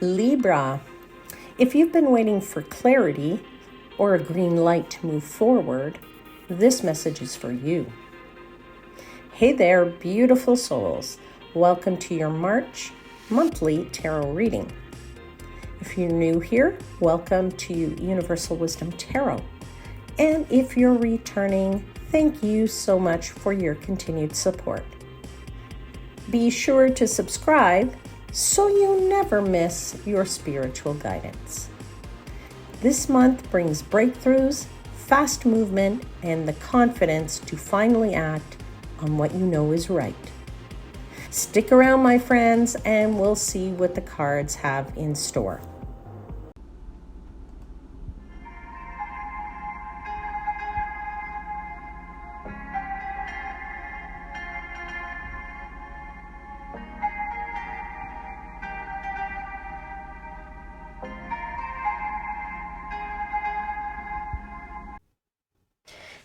Libra, if you've been waiting for clarity or a green light to move forward, this message is for you. Hey there, beautiful souls. Welcome to your March monthly tarot reading. If you're new here, welcome to Universal Wisdom Tarot. And if you're returning, thank you so much for your continued support. Be sure to subscribe so you never miss your spiritual guidance. This month brings breakthroughs, fast movement, and the confidence to finally act on what you know is right. Stick around, my friends, and we'll see what the cards have in store.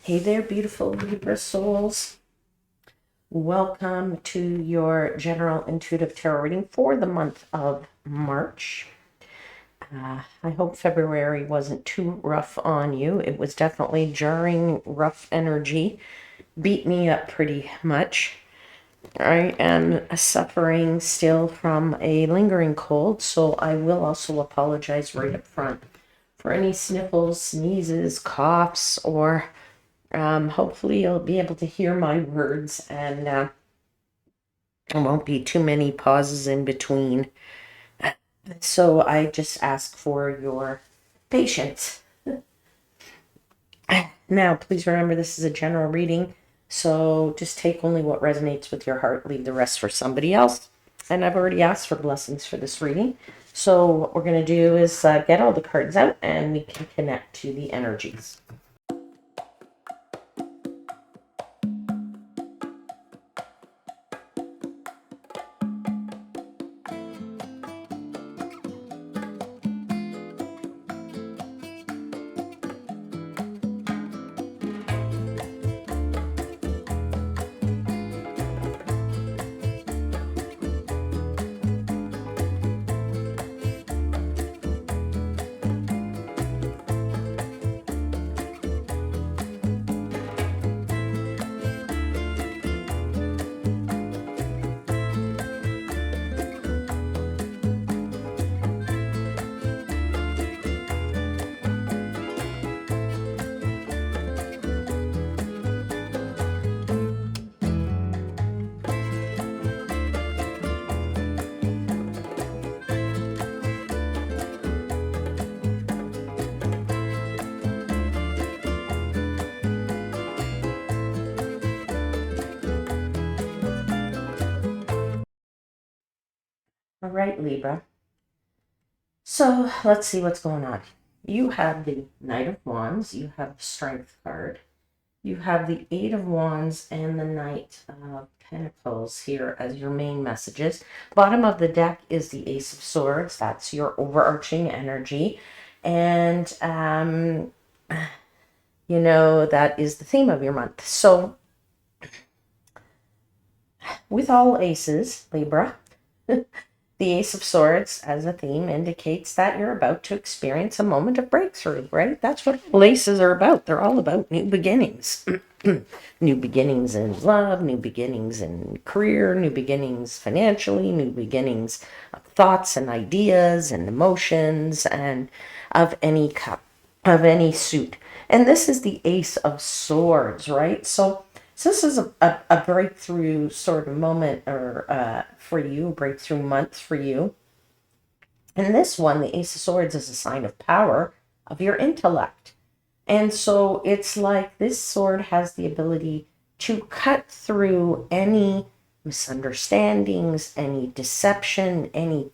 Hey there, beautiful Libra souls. Welcome to your general intuitive tarot reading for the month of March. I hope February wasn't too rough on you. It was definitely jarring, rough energy. Beat me up pretty much. I am suffering still from a lingering cold, so I will also apologize right up front for any sniffles, sneezes, coughs, or hopefully you'll be able to hear my words and there won't be too many pauses in between. So I just ask for your patience. Now, please remember this is a general reading, so just take only what resonates with your heart, leave the rest for somebody else. And I've already asked for blessings for this reading. So what we're going to do is get all the cards out and we can connect to the energies. All right, Libra. So let's see what's going on. You have the Knight of Wands, you have the Strength card, you have the Eight of Wands and the Knight of Pentacles here as your main messages. Bottom of the deck is the Ace of Swords. That's your overarching energy. And, you know, that is the theme of your month. So with all aces, Libra, the Ace of Swords as a theme indicates that you're about to experience a moment of breakthrough, right? That's what all aces are about. They're all about new beginnings. New beginnings in love, new beginnings in career, new beginnings financially, new beginnings of thoughts and ideas and emotions and of any cup, of any suit. And this is the Ace of Swords, right? So this is a breakthrough sort of moment or for you, breakthrough month for you. And this one, the Ace of Swords, is a sign of power of your intellect. And so it's like this sword has the ability to cut through any misunderstandings, any deception, any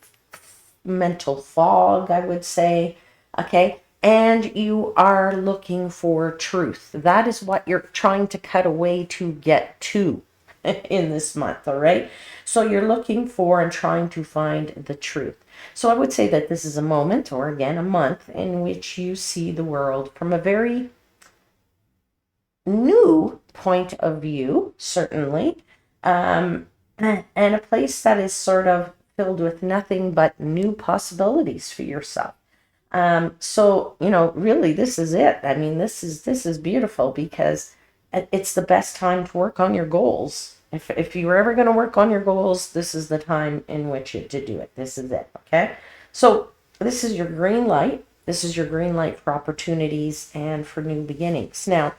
mental fog, I would say. Okay. And you are looking for truth. That is what you're trying to cut away to get to in this month, all right? So you're looking for and trying to find the truth. So I would say that this is a moment, or again, a month, in which you see the world from a very new point of view, certainly, and a place that is sort of filled with nothing but new possibilities for yourself. So, really this is it. I mean, this is beautiful because it's the best time to work on your goals. If you were ever going to work on your goals, this is the time in which to do it. This is it. Okay. So this is your green light. This is your green light for opportunities and for new beginnings. Now,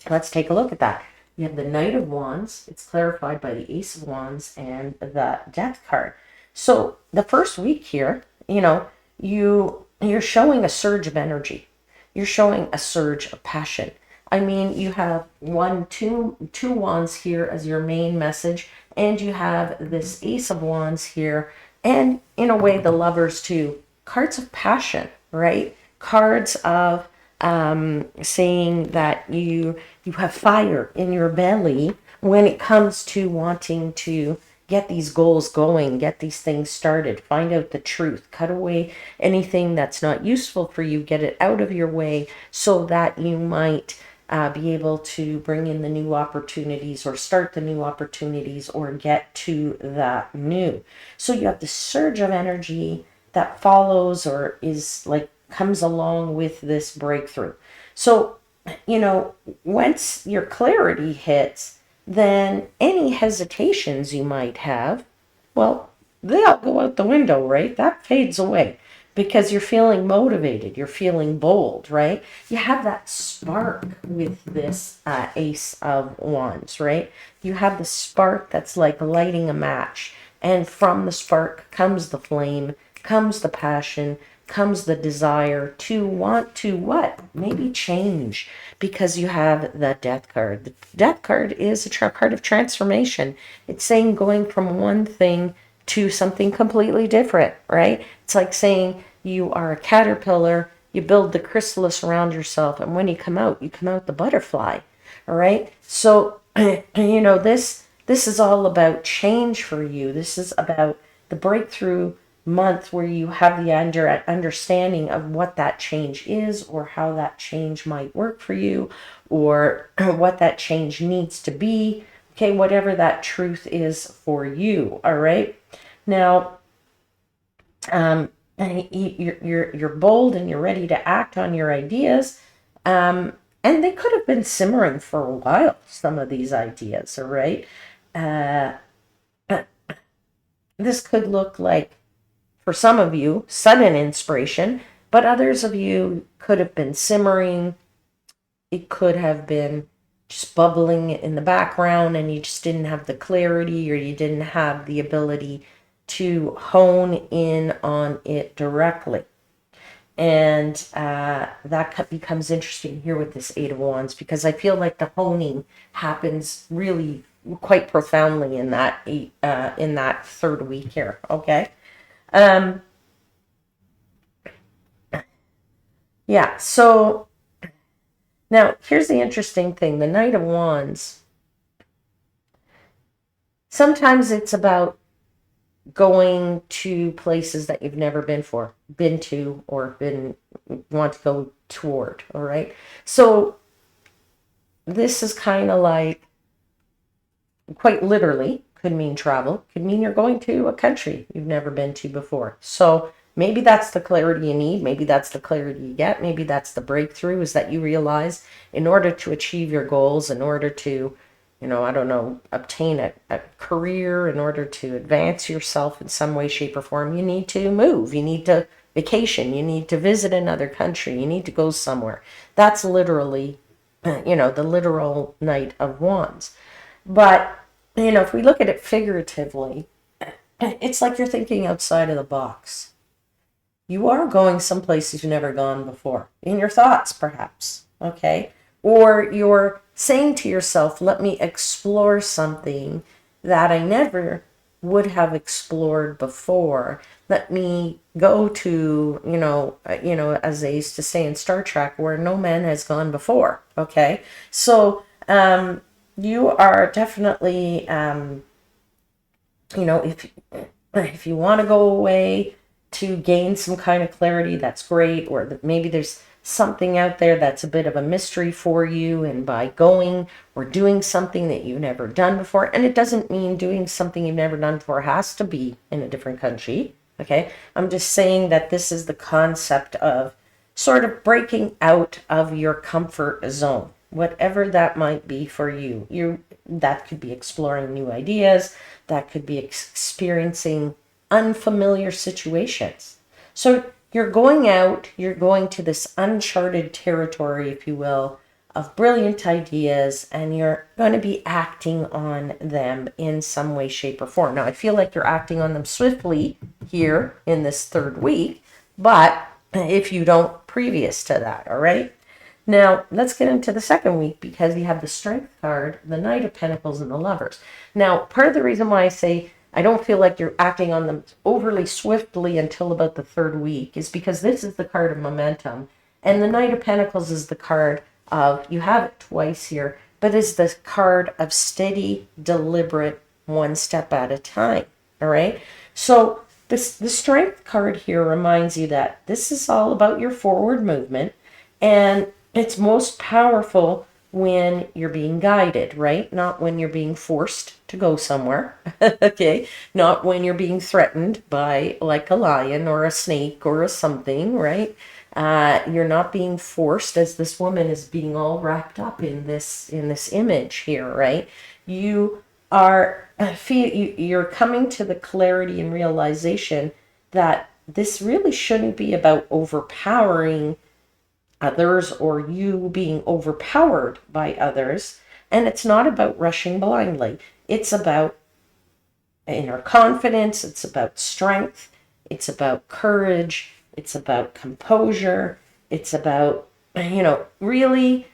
let's take a look at that. You have the Knight of Wands. It's clarified by the Ace of Wands and the Death card. So the first week here, you're showing a surge of energy. You're showing a surge of passion. I mean, you have two wands here as your main message, and you have this Ace of Wands here, and in a way, the Lovers too. Cards of passion, right? Cards of saying that you have fire in your belly when it comes to wanting to get these goals going, get these things started, find out the truth, cut away anything that's not useful for you, get it out of your way so that you might be able to bring in the new opportunities or start the new opportunities or get to that new. So you have the surge of energy that follows or is like comes along with this breakthrough. So, once your clarity hits, then any hesitations you might have, well, they'll go out the window, right? That fades away because you're feeling motivated, you're feeling bold, right? You have that spark with this Ace of Wands, right? You have the spark that's like lighting a match, and from the spark comes the flame, comes the passion, comes the desire to want to what? Maybe change, because you have the Death card. The Death card is a card of transformation. It's saying going from one thing to something completely different, right? It's like saying you are a caterpillar, you build the chrysalis around yourself, and when you come out the butterfly, all right? So, this is all about change for you. This is about the breakthrough month where you have the understanding of what that change is or how that change might work for you or what that change needs to be. Okay, whatever that truth is for you. All right. Now, you're bold and you're ready to act on your ideas. And they could have been simmering for a while, some of these ideas, all right? This could look like, for some of you, sudden inspiration, but others of you could have been simmering. It could have been just bubbling in the background and you just didn't have the clarity or you didn't have the ability to hone in on it directly. And that becomes interesting here with this Eight of Wands, because I feel like the honing happens really quite profoundly in that third week here. Okay. Yeah, so now here's the interesting thing. The Knight of Wands, sometimes it's about going to places that you've never been to or want to go toward, all right? So this is kind of like, quite literally, could mean travel, could mean you're going to a country you've never been to before. So maybe that's the clarity you need. Maybe that's the clarity you get. Maybe that's the breakthrough, is that you realize in order to achieve your goals, in order to, I don't know, obtain a career, in order to advance yourself in some way, shape, or form, you need to move. You need to vacation. You need to visit another country. You need to go somewhere. That's literally, the literal Knight of Wands. But, if we look at it figuratively, it's like you're thinking outside of the box. You are going someplace you've never gone before, in your thoughts, perhaps, okay? Or you're saying to yourself, let me explore something that I never would have explored before. Let me go to, as they used to say in Star Trek, where no man has gone before, okay? So, you are definitely, if you want to go away to gain some kind of clarity, that's great. Or maybe there's something out there that's a bit of a mystery for you. And by going or doing something that you've never done before, and it doesn't mean doing something you've never done before has to be in a different country. Okay. I'm just saying that this is the concept of sort of breaking out of your comfort zone, whatever that might be for you. That could be exploring new ideas, that could be experiencing unfamiliar situations. So you're going out, you're going to this uncharted territory, if you will, of brilliant ideas, and you're going to be acting on them in some way, shape, or form. Now, I feel like you're acting on them swiftly here in this third week, but if you don't previous to that, all right? Now, let's get into the second week, because you have the Strength card, the Knight of Pentacles, and the Lovers. Now, part of the reason why I say I don't feel like you're acting on them overly swiftly until about the third week is because this is the card of momentum. And the Knight of Pentacles is the card of, you have it twice here, but is the card of steady, deliberate, one step at a time, all right? So the Strength card here reminds you that this is all about your forward movement, and it's most powerful when you're being guided, right? Not when you're being forced to go somewhere, okay? Not when you're being threatened by like a lion or a snake or a something, right? You're not being forced, as this woman is being all wrapped up in this image here, right? You are you're coming to the clarity and realization that this really shouldn't be about overpowering others or you being overpowered by others. And it's not about rushing blindly. It's about inner confidence. It's about strength. It's about courage. It's about composure. It's about, really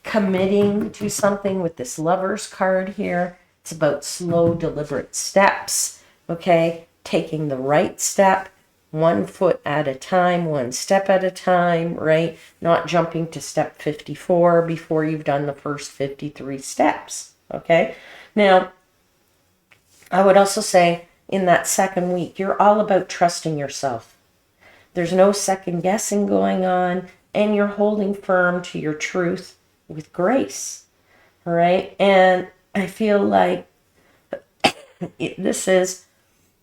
committing to something with this Lover's card here. It's about slow, deliberate steps, okay? Taking the right step, 1 foot at a time, 1 step at a time, right? Not jumping to step 54 before you've done the first 53 steps, okay? Now, I would also say in that second week, you're all about trusting yourself. There's no second guessing going on, and you're holding firm to your truth with grace, all right? And I feel like this is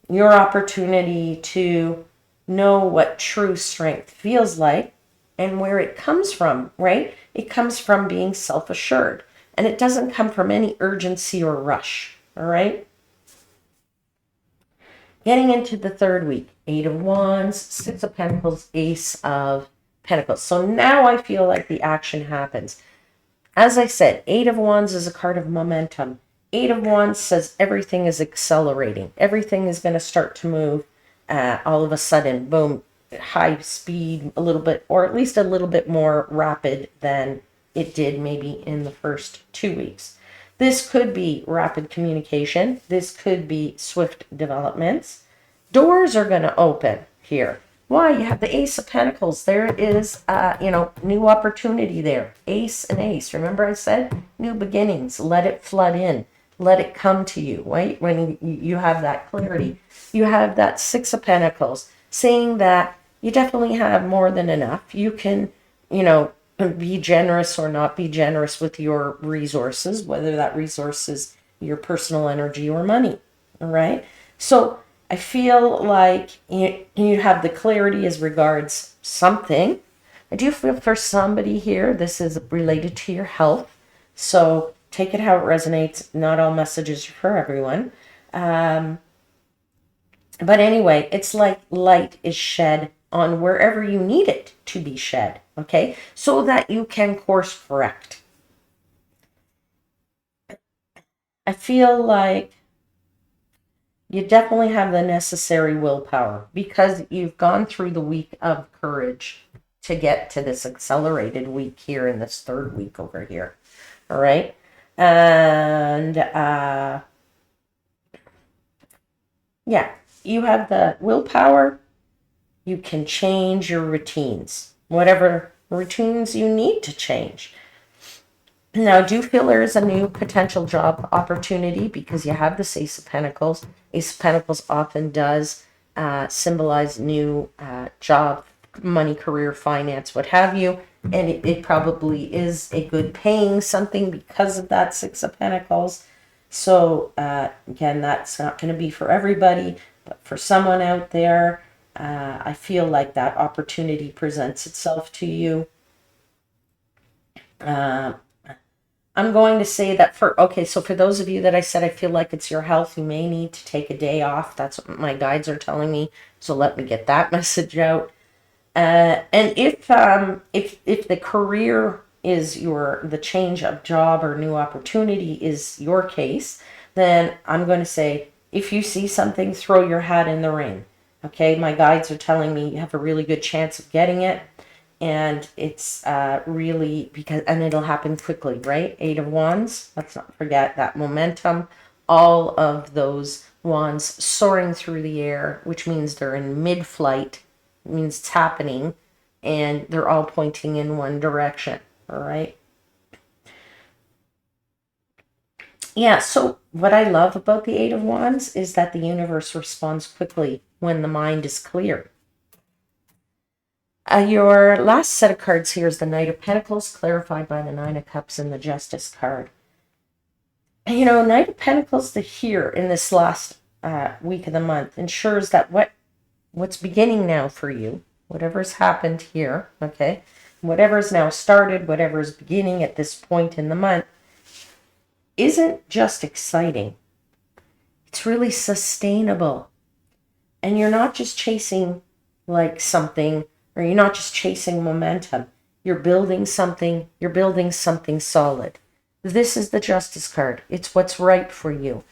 your opportunity to know what true strength feels like and where it comes from, right? It comes from being self-assured, and it doesn't come from any urgency or rush, all right? Getting into the third week, 8 of Wands, 6 of Pentacles, Ace of Pentacles. So now I feel like the action happens. As I said, 8 of Wands is a card of momentum. 8 of Wands says everything is accelerating. Everything is going to start to move all of a sudden, boom, high speed a little bit, or at least a little bit more rapid than it did maybe in the first 2 weeks. This could be rapid communication. This could be swift developments. Doors are going to open here. Why? You have the Ace of Pentacles. There is, new opportunity there. Ace and Ace. Remember I said new beginnings. Let it flood in. Let it come to you, right? When you have that clarity. You have that 6 of Pentacles saying that you definitely have more than enough. You can, be generous or not be generous with your resources, whether that resource is your personal energy or money, all right? So I feel like you have the clarity as regards something. I do feel for somebody here, this is related to your health. So take it how it resonates. Not all messages are for everyone. But anyway, it's like light is shed on wherever you need it to be shed, okay? So that you can course correct. I feel like you definitely have the necessary willpower because you've gone through the week of courage to get to this accelerated week here in this third week over here, all right? And you have the willpower. You can change your routines, whatever routines you need to change. Now, I do feel there is a new potential job opportunity because you have this Ace of Pentacles. Ace of Pentacles often does symbolize new job money, career, finance, what have you. And it probably is a good paying something because of that Six of Pentacles. So again, that's not going to be for everybody, but for someone out there, I feel like that opportunity presents itself to you. I'm going to say that so for those of you that I said I feel like it's your health, you may need to take a day off. That's what my guides are telling me. So let me get that message out. And if the career is the change of job or new opportunity is your case, then I'm going to say, if you see something, throw your hat in the ring. Okay, my guides are telling me you have a really good chance of getting it. And it's really and it'll happen quickly, right? Eight of Wands. Let's not forget that momentum. All of those wands soaring through the air, which means they're in mid-flight. It means it's happening, and they're all pointing in one direction. All right. Yeah, so what I love about the Eight of Wands is that the universe responds quickly when the mind is clear. Your last set of cards here is the Knight of Pentacles, clarified by the Nine of Cups and the Justice card. And, Knight of Pentacles here in this last week of the month ensures that what's beginning now for you, whatever's happened here, okay, whatever's now started, whatever's beginning at this point in the month, isn't just exciting. It's really sustainable. And you're not just chasing like something, or you're not just chasing momentum. You're building something solid. This is the Justice card. It's what's right for you.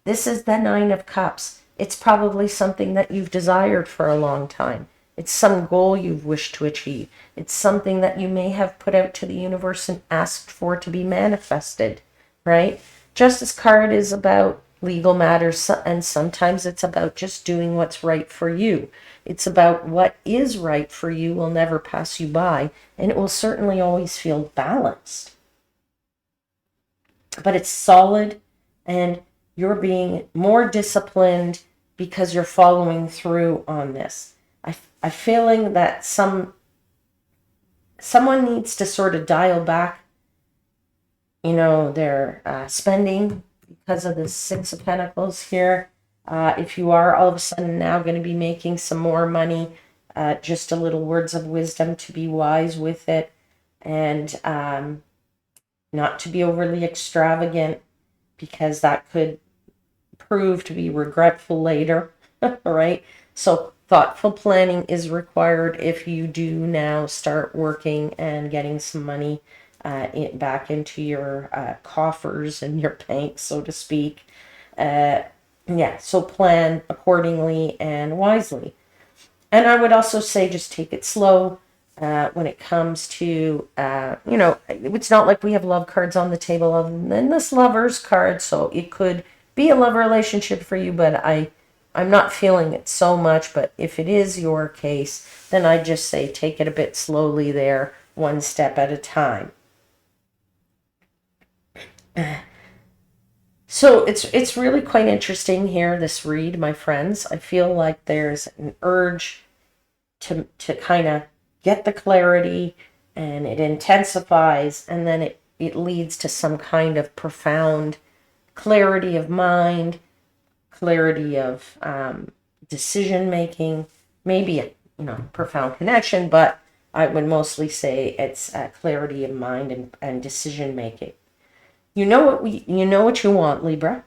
This is the Nine of Cups. It's probably something that you've desired for a long time. It's some goal you've wished to achieve. It's something that you may have put out to the universe and asked for to be manifested, right? Justice card is about legal matters, and sometimes it's about just doing what's right for you. It's about what is right for you will never pass you by, and it will certainly always feel balanced. But it's solid, and you're being more disciplined because you're following through on this. I'm feeling that someone needs to sort of dial back, their spending because of the Six of Pentacles here. If you are all of a sudden now going to be making some more money, just a little words of wisdom to be wise with it, and not to be overly extravagant, because that could prove to be regretful later. All right. So thoughtful planning is required if you do now start working and getting some money back into your coffers and your bank, so to speak. So plan accordingly and wisely. And I would also say just take it slow when it comes to, it's not like we have love cards on the table other than this Lover's card. So it could be a love relationship for you, but I'm not feeling it so much. But if it is your case, then I just say take it a bit slowly there, one step at a time. So it's really quite interesting here, this read, my friends. I feel like there's an urge to kind of get the clarity, and it intensifies, and then it leads to some kind of profound clarity of mind, clarity of decision making, maybe a profound connection, but I would mostly say it's clarity of mind and decision making. You know what you want, Libra.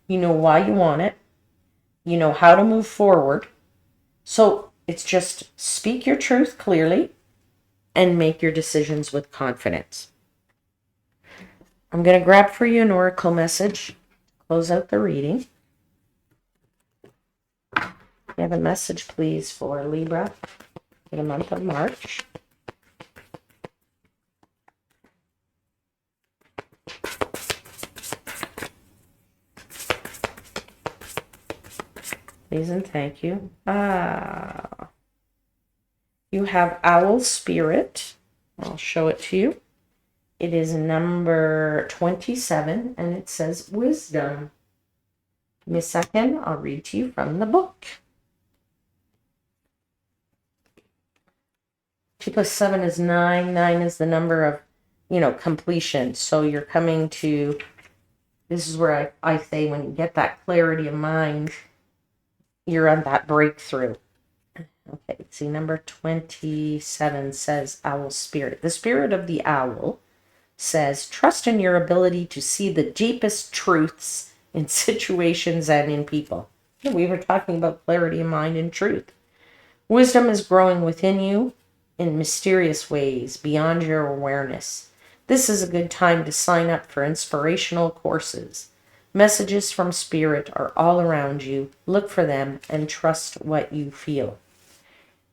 You know why you want it. You know how to move forward. So it's just speak your truth clearly and make your decisions with confidence. I'm going to grab for you an oracle message, close out the reading. You have a message, please, for Libra for the month of March. Please and thank you. You have Owl Spirit. I'll show it to you. It is number 27, and it says Wisdom. Give me a second. I'll read to you from the book. 2 plus 7 is 9. 9 is the number of, completion. So you're coming to, this is where I say when you get that clarity of mind, you're on that breakthrough. Okay, see, number 27 says owl spirit. The spirit of the owl says, trust in your ability to see the deepest truths in situations and in people. We were talking about clarity of mind and truth. Wisdom is growing within you in mysterious ways beyond your awareness. This is a good time to sign up for inspirational courses. Messages from Spirit are all around you. Look for them and trust what you feel.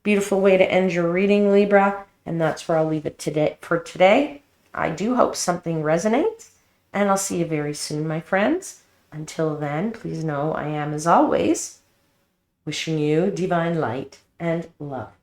Beautiful way to end your reading, Libra, and that's where I'll leave it today. I do hope something resonates, and I'll see you very soon, my friends. Until then, please know I am, as always, wishing you divine light and love.